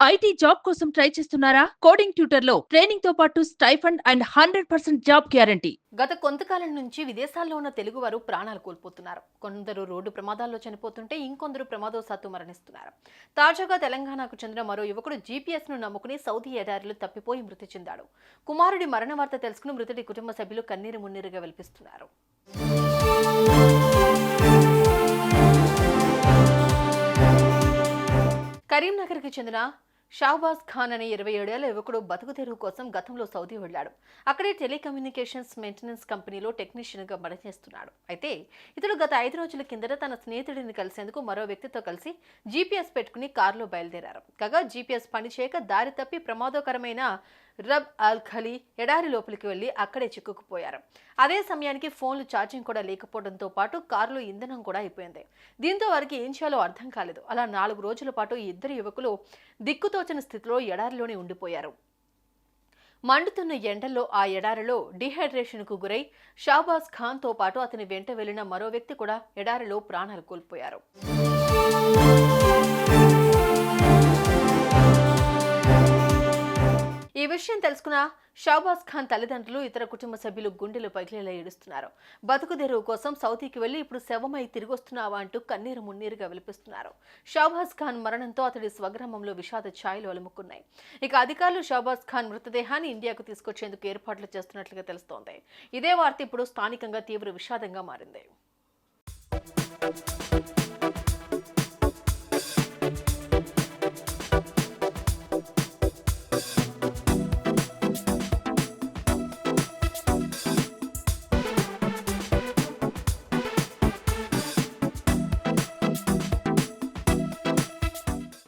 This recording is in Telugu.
ఐటీ జాబ్ కోసం ట్రై చేస్తున్నారా? కోడింగ్ ట్యూటర్ లో ట్రైనింగ్ తో పాటు స్టైఫండ్ అండ్ 100% జాబ్ గ్యారంటీ. గత కొంతకాలం నుంచి విదేశాల్లో ఉన్న తెలుగువారు ప్రాణాలు కోల్పోతున్నారు. కొందరు రోడ్డు ప్రమాదాల్లో చనిపోతుంటే ఇంకొందరు ప్రమాదవశాత్తు మరణిస్తున్నారు. తాజాగా తెలంగాణకు చెందిన మరో యువకుడు జీపీఎస్ ను నమ్ముకుని సౌదీ ఎడారిలో తప్పిపోయి మృతి చెందాడు. కుమారుడి మరణ వార్త తెలుసుకుని మృతుడి కుటుంబ సభ్యులు కన్నీరు మున్నీరుగా వెలిపిస్తున్నారు. కరీంనగర్కి చెందిన షాబాజ్ ఖాన్ అనే 27 ఏళ్ల యువకుడు బతుకు తెరువు కోసం గతంలో సౌదీ వెళ్లాడు. అక్కడే టెలికమ్యూనికేషన్స్ మెయింటెనెన్స్ కంపెనీలో టెక్నీషియన్ గా పనిచేస్తున్నాడు. అయితే ఇతడు గత 5 రోజుల కిందట తన స్నేహితుడిని కలిసేందుకు మరో వ్యక్తితో కలిసి జీపీఎస్ పెట్టుకుని కారులో బయలుదేరారు. కాగా జీపీఎస్ పనిచేయక దారి తప్పి ప్రమాదకరమైన రబ్ అల్ ఖలీ ఎడారి లోపలికి వెళ్లి అక్కడే చిక్కుకుపోయారు. అదే సమయానికి ఫోన్లు ఛార్జింగ్ కూడా లేకపోవడంతో పాటు కారులో ఇంధనం కూడా అయిపోయింది. దీంతో వారికి ఏం చేయాలో అర్థం కాలేదు. అలా 4 రోజుల పాటు ఈ ఇద్దరు యువకులు దిక్కుతోచని స్థితిలో ఎడారిలోనే ఉండిపోయారు. మండుతున్న ఎండల్లో ఆ ఎడారిలో డిహైడ్రేషన్కు గురై షాబాజ్ ఖాన్ తో పాటు అతని వెంట వెళ్లిన మరో వ్యక్తి కూడా ఎడారిలో ప్రాణాలు కోల్పోయారు. ఈ విషయం తెలుసుకున్న షాబాజ్ ఖాన్ తల్లిదండ్రులు, ఇతర కుటుంబ సభ్యులు గుండెలు పగిలేలా ఏడుస్తున్నారు. బతుకు తెరువు కోసం సౌదీకి వెళ్లి ఇప్పుడు శవమై తిరిగొస్తున్నావా అంటూ కన్నీరు మున్నీరుగా విలిపిస్తున్నారు. షాబాజ్ ఖాన్ మరణంతో అతడి స్వగ్రామంలో విషాద ఛాయలు అలుముకున్నాయి. ఇక అధికారులు షాబాజ్ ఖాన్ మృతదేహాన్ని ఇండియాకు తీసుకొచ్చేందుకు ఏర్పాట్లు చేస్తున్నట్లుగా తెలుస్తోంది. ఇదే వార్త ఇప్పుడు స్థానికంగా తీవ్ర విషాదంగా మారింది.